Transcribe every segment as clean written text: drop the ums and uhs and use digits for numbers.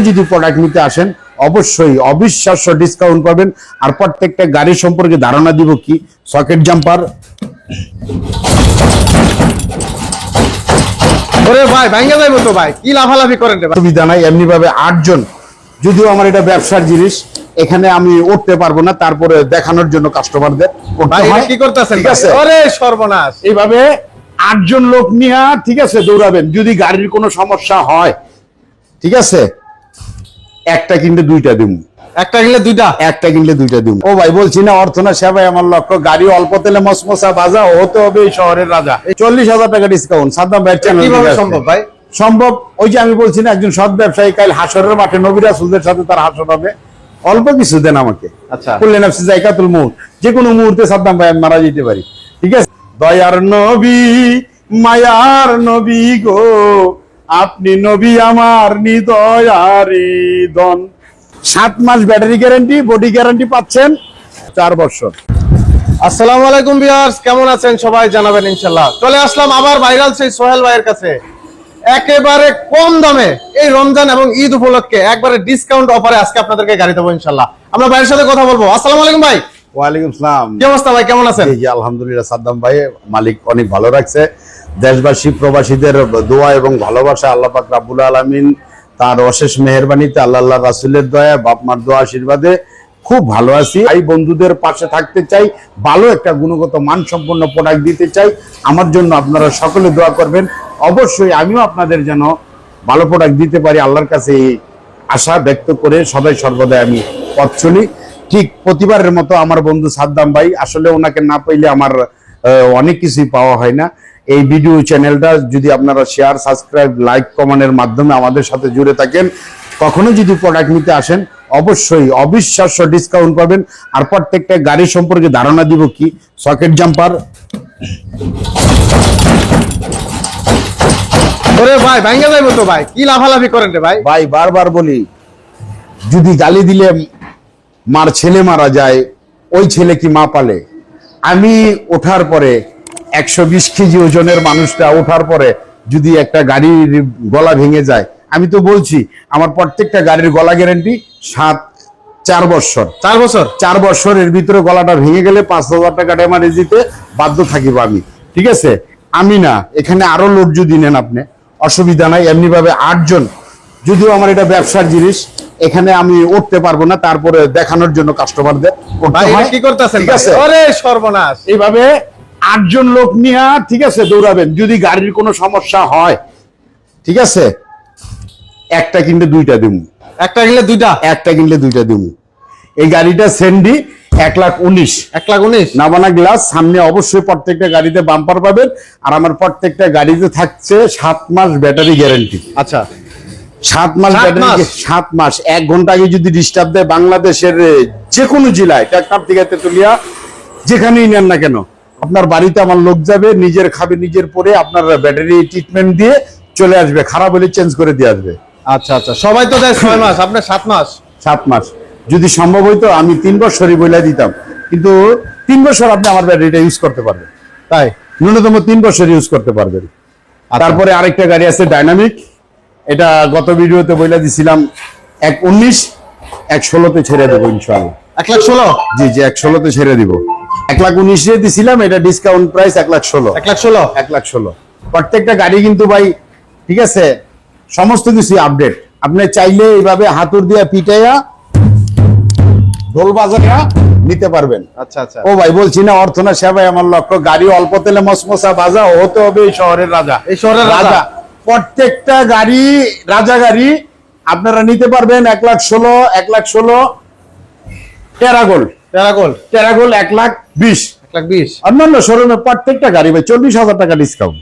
যদি প্রোডাক্ট নিতে আসেন অবশ্যই অবিশ্বাস্য ডিসকাউন্ট পাবেন। আর প্রত্যেকটা গাড়ি সম্পর্কে ধারণা দিব কি সকেট জাম্পার। ওরে ভাই ভাঙ্গা যাইবো তো ভাই, কি লাফালাফি করেন রে ভাই? সুবিধা নাই, এমনি ভাবে 8 জন, যদিও আমার এটা ব্যবসার জিনিস, এখানে আমি উঠতে পারবো না, তারপরে দেখানোর জন্য কাস্টমারদের ভাই এটা কি করতেছেন? ঠিক আছে, ওরে সর্বনাশ, এইভাবে 8 জন লোক নিয়ে ঠিক আছে দৌড়াবেন। যদি গাড়ির কোনো সমস্যা হয় ঠিক আছে, একটা কিনলে দুইটা দিব, একটা কিনলে দুইটা, একটা কিনলে দুইটা দিব। ও ভাই বলছি না, অর্থ না সেবাই আমার লক্ষ্য। গাড়ি অল্প তেলে মসমসা বাজা হতে হবে এই শহরের রাজা। 40,000 টাকা ডিসকাউন্ট সাদ্দাম ভাইয়ের চ্যানেল। কিভাবে সম্ভব ভাই? সম্ভব, ওই যে আমি বলছি না, একজন সৎ ব্যবসায়ী কাল হাসরের মাঠে নবী রাসূলদের সাথে তার হাসর হবে। অল্প কিছু দেন আমাকে, আচ্ছা কুল্লি নাফসি যায়কাতুল মউত, যে কোনো মুহূর্তে সাদ্দাম ভাই আমি মারা যেতে পারি। ঠিক আছে, দয়ার নবী মায়ার নবী গো, আপনি নবী আমার হৃদয়ারি দন। 7 মাস ব্যাটারি গ্যারান্টি, বডি গ্যারান্টি পাচ্ছেন 4 বছর। আসসালামু আলাইকুম ভিউয়ার্স, কেমন আছেন সবাই? জানাবেন ইনশাআল্লাহ। চলে আসলাম আবার ভাইরাল সেই সোহেল ভাইয়ের কাছে, একেবারে কম দামে এই রমজান এবং ঈদ উপলক্ষে একবারে ডিসকাউন্ট অফারে আজকে আপনাদেরকে গাড়ি দেবো ইনশাআল্লাহ। আমরা ভাইয়ের সাথে কথা বলবো। আসসালামু আলাইকুম ভাই। ওয়ালাইকুম সালাম। কি অবস্থা ভাই, কেমন আছেন? জি আলহামদুলিল্লাহ, সাদ্দাম ভাই মালিক অনেক ভালো রাখছে। দেশবাসী প্রবাসীদের দোয়া এবং ভালোবাসা, আল্লাহ পাক রাব্বুল আলামিন তার অশেষ মেহেরবানিতে, আল্লাহ রাসূলের দয়া, বাপ মার দোয়া আশীর্বাদে খুব ভালো আছি। এই বন্ধুদের পাশে থাকতে চাই, ভালো একটা গুণগত মানসম্পন্ন প্রোডাক্ট দিতে চাই। আমার জন্য আপনারা সকলে দোয়া করবেন। অবশ্যই আমিও আপনাদের যেন ভালো প্রোডাক্ট দিতে পারি, আল্লাহর কাছে এই আশা ব্যক্ত করে সদাই সর্বদা আমি পথ চলি। ঠিক প্রতিবারের মতো আমার বন্ধু সাদ্দাম ভাই, আসলে ওনাকে না পাইলে আমার অনেক কিছুই পাওয়া হয় না। এই ভিডিও চ্যানেলটা যদি আপনারা শেয়ার, সাবস্ক্রাইব, লাইক, কমেন্টের মাধ্যমে আমাদের সাথে জুড়ে থাকেন, কখনো যদি প্রোডাক্ট নিতে আসেন অবশ্যই অবিশ্বাস্য ডিসকাউন্ট পাবেন। আর প্রত্যেকটা গাড়ি সম্পর্কে ধারণা দিব কি সকেট জাম্পার। ওরে ভাই ভাঙ্গা যাইবো তো ভাই, কি লাফালাফি করেন রে ভাই? ভাই বারবার বলি, যদি গালি দিলে মার ছেলে মারা যায়, ওই ছেলে কি মা পালে? আমি ওঠার পরে 120 কেজি ওজনের মানুষটা ওঠার পরে যদি একটা গাড়ির গলা ভেঙে যায়, আমি তো বলছি আমার প্রত্যেকটা গাড়ির গলা গ্যারান্টি 4 বছর। 4 বছর? 4 বছরের ভিতরে গলাটা ভেঙে গেলে 5,000 টাকা ড্যামেজ দিতে বাধ্য থাকিব আমি। ঠিক আছে, আমি না, এখানে আরো লোক যদি নেন আপনি অসুবিধা নাই। এমনি ভাবে 8 জন, যদিও আমার এটা ব্যবসার জিনিস, এখানে আমি উঠতে পারবো না, তারপরে দেখানোর জন্য কাস্টমারদের ভাই এটা কি করতেছেন? ঠিক আছে, ওরে সর্বনাশ, এইভাবে 8 জন লোক নিয়ে ঠিক আছে দৌড়াবেন। যদি গাড়ির কোনো সমস্যা হয় ঠিক আছে, একটা কিনলে দুইটা দিব, একটা কিনলে দুইটা, একটা কিনলে দুইটা দিব। এই গাড়িটা সেন্ডি 1,19,000, 1,19,000 নাবানা গ্লাস, সামনে অবশ্যই প্রত্যেকটা গাড়িতে বাম্পার পাবেন। আর আমার প্রত্যেকটা গাড়িতে থাকছে 7 মাস ব্যাটারি গ্যারান্টি। আচ্ছা 7 মাস ব্যাটারি, 7 মাস। 1 ঘন্টা আগে যদি ডিস্টার্ব দেয়, বাংলাদেশের যে কোনো জেলায়, টেকনাফ থেকে তেতুলিয়া, যেখানেই নেন না কেন, আপনার বাড়িতে আমার লোক যাবে, নিজের খাবে, নিজের পরে আপনার ব্যাটারি ট্রিটমেন্ট দিয়ে চলে আসবে, খারাপ হলে চেঞ্জ করে দিয়ে আসবে। আচ্ছা আচ্ছা, সবাই তো দেয় 6 মাস, আপনার 7 মাস। 7 মাস যদি সম্ভব হইতো আমি 3 বছরই বইলা দিতাম, কিন্তু 3 বছর আপনি আমার ব্যাটারিটা ইউজ করতে পারবেন। তাই ন্যূনতম 3 বছর ইউজ করতে পারবেন। তারপরে আরেকটা গাড়ি আছে ডাইনামিক, এটা গত ভিডিওতে বইলা দিছিলাম 1,19,000, 1,16,000 ছেড়ে দেবো ইনশাআল্লাহ। 1,16,000? জি জি, 1,16,000 ছেড়ে দিব। 1,19,000 দিছিলাম, এটা ডিসকাউন্ট প্রাইস 1,16,000। 1,16,000? 1,16,000। প্রত্যেকটা গাড়ি কিন্তু ভাই ঠিক আছে, সমস্ত কিছু আপডেট। আপনি চাইলে এইভাবে হাতুর দিয়া পিটাইয়া ঢোল বাজাইয়া নিতে পারবেন। আচ্ছা আচ্ছা, ও ভাই বলছি না, অর্থ না সেবাই আমার লক্ষ্য। গাড়ি অল্প তেলে মসমসা বাজা হতে হবে এই শহরের রাজা। এই শহরের রাজা। প্রত্যেকটা গাড়ি রাজা গাড়ি আপনারা নিতে পারবেন। 1,16,000, 1,16,000 টেরাগোল, টেরাগোল 1,20,000, 1,20,000। অন্যান্য শোরুমে প্রত্যেকটা গাড়ি ভাই 40,000 টাকা ডিসকাউন্ট।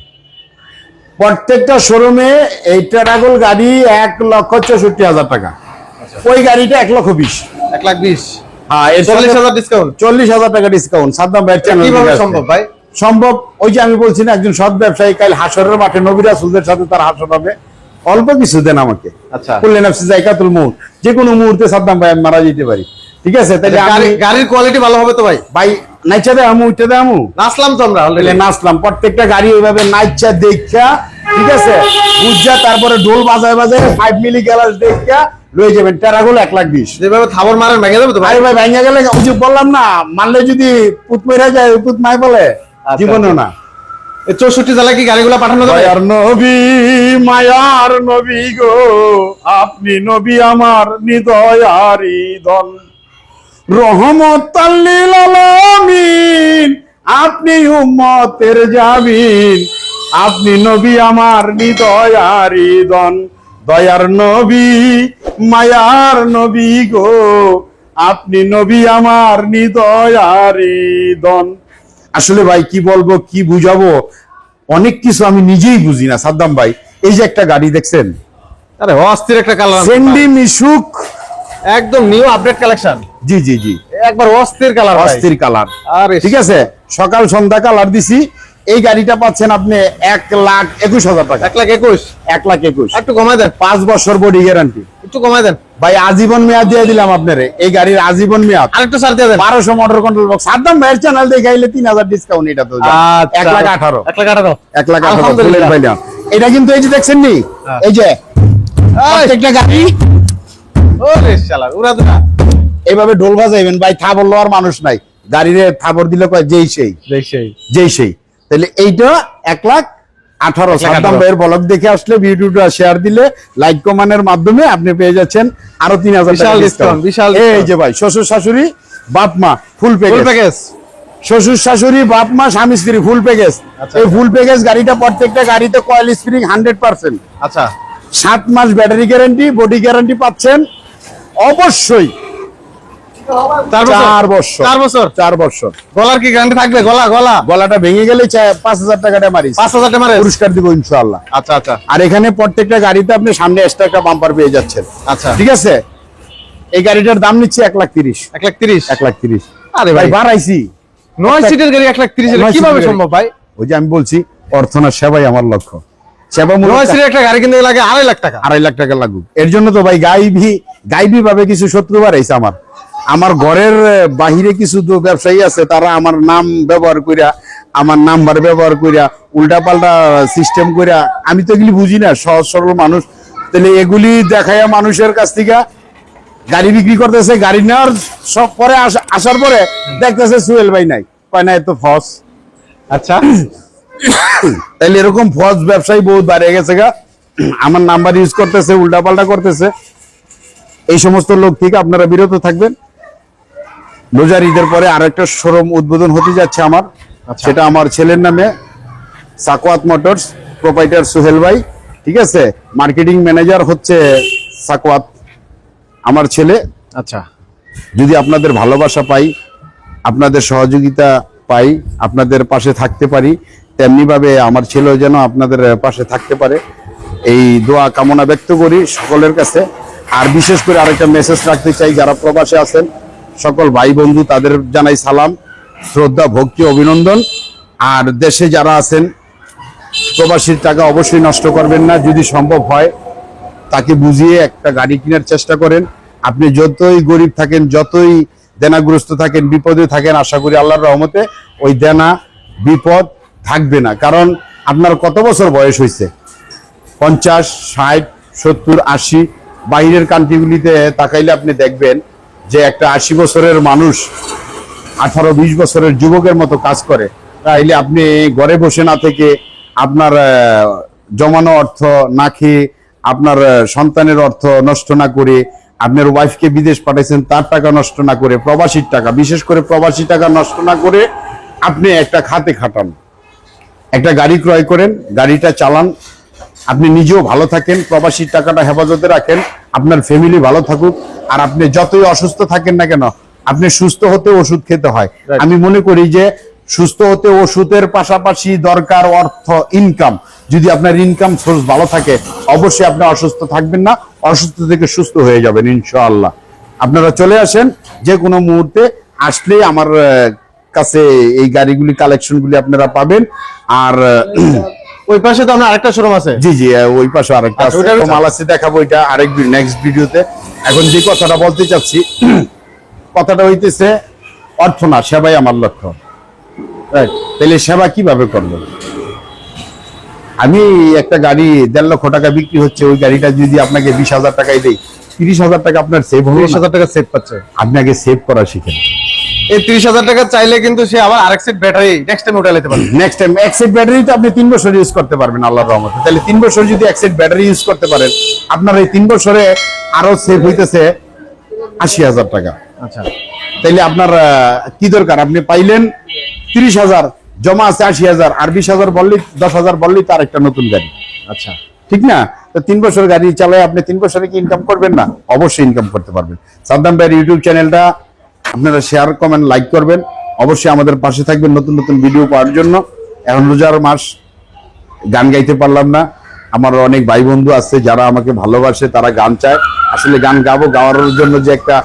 প্রত্যেকটা শোরুমে এই টেরাগোল গাড়ি 1,64,000 টাকা, ওই গাড়িটা 1,20,000। 1,20,000? হ্যাঁ, 40,000 ডিসকাউন্ট। 40,000 টাকা ডিসকাউন্ট সাদ্দাম ভাইয়ের চ্যানেল। কিভাবে সম্ভব ভাই? সম্ভব, ওই যে আমি বলছি না, একজন সৎ ব্যবসায়ী কাল হাসরের মাঠে নবী রাসূলদের সাথে তার হাসর হবে। অল্প কিছু দেন আমাকে, আচ্ছা কুল্লি নাফসি যায়কাতুল মউত, যে কোনো মুহূর্তে সাদ্দাম ভাই আমি মারা যেতে পারি। ঠিক আছে, তাহলে গাড়ির কোয়ালিটি ভালো হবে তো ভাই? ভাই নাইচা দে আমু, উঠে দে আমু, নাচলাম তো আমরা অলরেডি, নাচলাম। প্রত্যেকটা গাড়ি এইভাবে নাইচা দেখা ঠিক আছে বুঝা, তারপরে ঢোল বাজায় বাজায় 5 মিলি গ্যালাস দেখা লয়ে যাবেন। টেরাগুলো 1,20,000। যেভাবে থাবর মারেন ভেঙে যাবে তো ভাই। আরে ভাই ভাঙা গেলে ওই যে বললাম না, মানলে যদি পুত মেরা যায় পুত মাই বলে, জীবনেও না। এই 64 জেলায় কি গাড়িগুলো পাঠানো যাবে? দয়ার নবী, মায়ার নবী গো, আপনি নবী আমার হৃদয়ারি ধন, রহমতাল লিল আলামিন, আপনি উম্মতের জামিন, আপনি নবী আমার হৃদয়ারি ধন, দয়ার নবী, মায়ার নবী গো, আপনি নবী আমার হৃদয়ারি ধন। আসলে ভাই কি বলবো, কি বুঝাবো, অনেক কিছু আমি নিজেই বুঝি না সাদ্দাম ভাই। এই যে একটা গাড়ি দেখছেন, আরে অস্থির একটা কালার, সেন্ডি মিশুক, একদম নিউ আপডেট কালেকশন। জি জি জি, একবার অস্থির কালার, অস্থির কালার। আরে ঠিক আছে, সকাল সন্ধ্যা কালার দিছি। এই গাড়িটা পাচ্ছেন আপনি 1,21,000 টাকা। 1,21,000, 1,21,000, একটু কমাই দেন, 5 বছর বডি গ্যারান্টি। একটু কমাই দেন ভাই আজীবন মেয়াদ দিয়ে দিলাম আপনারে, এই গাড়ির আজীবন মেয়াদ। আরেকটু ছাড় দিয়ে দেন। 1200 মোটর কন্ট্রোল বক্স। সাদ্দাম ভাইয়ের চ্যানেল দেখাইলে 3,000 ডিসকাউন্ট। এটা তো 1,18,000, 1,18,000, 1,18,000 আলহামদুলিল্লাহ। ভাই না। এটা কিন্তু এই যে দেখছেন নি, এই যে প্রত্যেকটা গাড়ি ওরে শালা উড়া দুরা, এইভাবে ঢোল বাজাইবেন ভাই, থাবর লওয়ার মানুষ নাই। গাড়িরে থাবর দিলে কয় যেই সেই, যেই সেই। তাহলে এইটা 1,18,000। সাদ্দাম ভাইয়ের ব্লগ দেখে আসলে ভিডিওটা শেয়ার দিলে, লাইক কমেন্টের মাধ্যমে আপনি পেয়ে যাচ্ছেন আরো 3,000 টাকা ডিসকাউন্ট। বিশাল এই যে ভাই শ্বশুর শাশুড়ি বাপ মা ফুল প্যাকেজ, শ্বশুর শাশুড়ি বাপ মা স্বামী স্ত্রী ফুল প্যাকেজ। এই ফুল প্যাকেজ গাড়িটা প্রত্যেকটা গাড়িতে কয়েল স্প্রিং 100%। আচ্ছা, 7 মাস ব্যাটারি গ্যারান্টি, বডি গ্যারান্টি পাচ্ছেন অবশ্যই 4 বছর। 4 বছর। গলার কি গ্যারান্টি থাকবে? গলাটা ভেঙে গেলে 5,000 টাকাটা মারি, 5,000 টাকা মারে পুরস্কার দিব ইনশাআল্লাহ। আচ্ছা আচ্ছা আর এখানে প্রত্যেকটা গাড়িতে আপনি সামনে এক্সট্রা একটা বাম্পার পেয়ে যাচ্ছেন। আচ্ছা, ঠিক আছে, এই গাড়িটার দাম নিচ্ছে 1,30,000। 1,30,000। আরে ভাই বাড়াইছি, 9 সিটের গাড়ি 1,30,000 কিভাবে সম্ভব ভাই? ওই যে আমি বলছি, অর্থনা সেবাই আমার লক্ষ্য। সেবা 9 সিটের একটা গাড়ি কিনতে লাগে 2.5 লাখ টাকা। 2.5 লাখ টাকা লাগুক। এর জন্য তো ভাই গাইবি ভাবে কিছু শত্রু বাড়াইছে আমার ঘরের বাহিরে কিছু তো ব্যবসায়ী আছে, তারা আমার নাম ব্যবহার কইরা, আমার নাম্বার ব্যবহার কইরা উল্টা পাল্টা সিস্টেম কইরা, আমি তো এগুলি বুঝি না, সহজ সরল মানুষ। তাহলে এগুলি দেখাইয়া মানুষের কাছ থেকে গাড়ি বিক্রি করতেছে। গাড়ি নেওয়ার সব পরে আসার পরে দেখতেছে সুহেল ভাই নাই, কয় না এত ফস। আচ্ছা, তাহলে এরকম ফস ব্যবসায়ী বহুত বাড়ে গেছে গা, আমার নাম্বার ইউজ করতেছে, উল্টা পাল্টা করতেছে। এই সমস্ত লোক থেকে আপনারা বিরত থাকবেন। রোজার ঈদের পরে আরেকটা শোরুম উদ্বোধন হতে যাচ্ছে আমার, সেটা আমার ছেলের নামে, সাকওয়াত মোটরস, প্রোপাইটার সুহেল ভাই। ঠিক আছে, মার্কেটিং ম্যানেজার হচ্ছে সাকওয়াত, আমার ছেলে। আচ্ছা, যদি আপনাদের ভালোবাসা পাই, আপনাদের সহযোগিতা পাই, আপনাদের পাশে থাকতে পারি, তেমনি ভাবে আমার ছেলেও যেন আপনাদের পাশে থাকতে পারে, এই দোয়া কামনা ব্যক্ত করি সকলের কাছে। আর বিশেষ করে আরেকটা মেসেজ রাখতে চাই, যারা প্রবাসে আছেন সকল ভাই বন্ধু, তাদের জানাই সালাম, শ্রদ্ধা, ভক্তি, অভিনন্দন। আর দেশে যারা আছেন, প্রবাসীর টাকা অবশ্যই নষ্ট করবেন না। যদি সম্ভব হয় তাকে বুঝিয়ে একটা গাড়ি কেনার চেষ্টা করেন। আপনি যতই গরিব থাকেন, যতই দেনাগ্রস্ত থাকেন, বিপদে থাকেন, আশা করি আল্লাহর রহমতে ওই দেনা বিপদ থাকবে না। কারণ আপনার কত বছর বয়স হয়েছে? 50, 60, 70, 80। বাইরের কান্ট্রিগুলিতে তাকাইলে আপনি দেখবেন যে একটা 80 বছরের মানুষ 18-20 বছরের যুবকের মতো কাজ করে। তাইলে আপনি ঘরে বসে না থেকে, আপনার জমানো অর্থ না খেয়ে, আপনার সন্তানের অর্থ নষ্ট না করে, আপনার ওয়াইফকে বিদেশ পাঠাইছেন তার টাকা নষ্ট না করে, প্রবাসীর টাকা, বিশেষ করে প্রবাসী টাকা নষ্ট না করে আপনি একটা খাতে খাটান, একটা গাড়ি ক্রয় করেন, গাড়িটা চালান, আপনি নিজেও ভালো থাকেন, প্রবাসীর টাকাটা হেফাজতে রাখেন, আপনার ফ্যামিলি ভালো থাকুক। আর আপনি যতই অসুস্থ থাকেন না কেন, আপনি সুস্থ হতে ওষুধ খেতে হয়। আমি মনে করি যে সুস্থ হতে ওষুধের পাশাপাশি দরকার অর্থ, ইনকাম। যদি আপনার ইনকাম সোর্স ভালো থাকে, অবশ্যই আপনি অসুস্থ থাকবেন না, অসুস্থ থেকে সুস্থ হয়ে যাবেন ইনশাআল্লাহ। আপনারা চলে আসেন, যে কোনো মুহূর্তে আসলেই আমার কাছে এই গাড়িগুলি, কালেকশনগুলি আপনারা পাবেন। আর ওই পাশে তো আপনার আরেকটা শোরুম আছে। জি জি, ওই পাশে আরেকটা আছে, মাল আছে, দেখাবো এটা আরেক নেক্সট ভিডিওতে। এখন যে কথাটা বলতে চাচ্ছি, কথাটা হইতেছে অর্থ না, সেবাই আমার লক্ষ্য। তাহলে সেবা কিভাবে করবেন? আমি একটা গাড়ি 1.5 লক্ষ টাকা বিক্রি হচ্ছে, ওই গাড়িটা যদি আপনাকে 20,000 টাকায় দেই, 30,000 টাকা আপনার সেভ হলো না? 30,000 টাকা সেভ পাচ্ছে। আপনি আগে সেভ করা শিখেন। এই 30,000 টাকা চাইলে কিন্তু সে আবার আরেক সেট ব্যাটারি নেক্সট টাইম উঠে নিতে পারবে। নেক্সট টাইম এক সেট ব্যাটারি তো আপনি 3 বছর ইউজ করতে পারবেন আল্লাহর রহমতে। তাহলে 3 বছর যদি এক সেট ব্যাটারি ইউজ করতে পারেন, আপনার এই 3 বছরে আরো সেভ হইতেছে 80,000 টাকা। আচ্ছা, তাইলে আপনার কি দরকার? আপনি পাইলেন 30,000, জমা আছে 80,000, আর 20,000 বললেই 10,000 বললেই তার একটা নতুন গাড়ি। আচ্ছা, ঠিক না? তো 3 বছর গাড়ি চালায় আপনি 3 বছরে কি ইনকাম করবেন না? অবশ্যই ইনকাম করতে পারবেন। সাদ্দাম ভাইয়ের ইউটিউব চ্যানেলটা আপনারা শেয়ার, কমেন্ট, লাইক করবেন। অবশ্যই আমাদের পাশে থাকবেন নতুন নতুন ভিডিও পাওয়ার জন্য। এখন রোজার মাস, গান গাইতে পারলাম না। আমার অনেক ভাই বন্ধু আছে যারা আমাকে ভালোবাসে, তারা গান চায়। আসলে গান গাবো, গাওয়ার জন্য যে একটা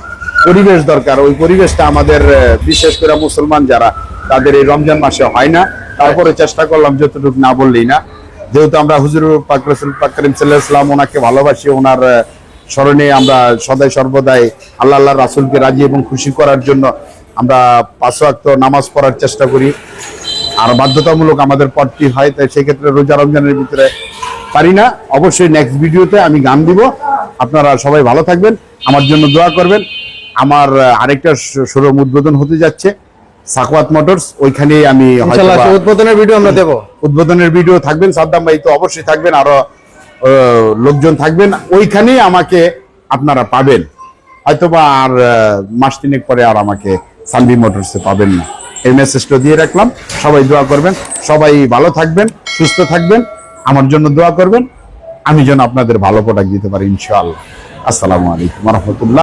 পরিবেশ দরকার, ওই পরিবেশটা আমাদের বিশেষ করে মুসলমান যারা, তাদের এই রমজান মাসে হয় না। তারপরে চেষ্টা করলাম যতটুকু, না বললেই না। যেহেতু আমরা হুজুর পাক রাসূল পাক করিম সাল্লাল্লাহু আলাইহি ওয়াসাল্লাম ওনাকে ভালোবাসি, ওনার স্মরণে আমরা সদাই সর্বদাই আল্লাহ রাসূলকে রাজি এবং খুশি করার জন্য আমরা 5 ওয়াক্ত নামাজ পড়ার চেষ্টা করি। আর বাধ্যতামূলক আমাদের পড়তে হয়, তাই সেক্ষেত্রে রোজা রমজানের ভিতরে পারি না। অবশ্যই নেক্সট ভিডিওতে আমি গান দিব। আপনারা সবাই ভালো থাকবেন, আমার জন্য দোয়া করবেন। আমার আরেকটা শোরুম উদ্বোধন হতে যাচ্ছে, সাকওয়াত মোটরস। ওইখানে আমি ইনশাআল্লাহ হয়তোবা উদ্বোধনের ভিডিও আমরা দেব। উদ্বোধনের ভিডিও থাকবেন, সাদ্দাম ভাই তো অবশ্যই থাকবেন, আরো লোকজন থাকবেন। ওইখানেই আমাকে আপনারা পাবেন। হয়তোবা আর মাস 3 পরে আর আমাকে সানভি মোটরসে পাবেন না। এই মেসেজটা দিয়ে রাখলাম। সবাই দোয়া করবেন, সবাই ভালো থাকবেন, সুস্থ থাকবেন, আমার জন্য দোয়া করবেন, আমি যেন আপনাদের ভালো প্রোডাক্ট দিতে পারি ইনশাআল্লাহ। আসসালামু আলাইকুম ওয়া রাহমাতুল্লাহ।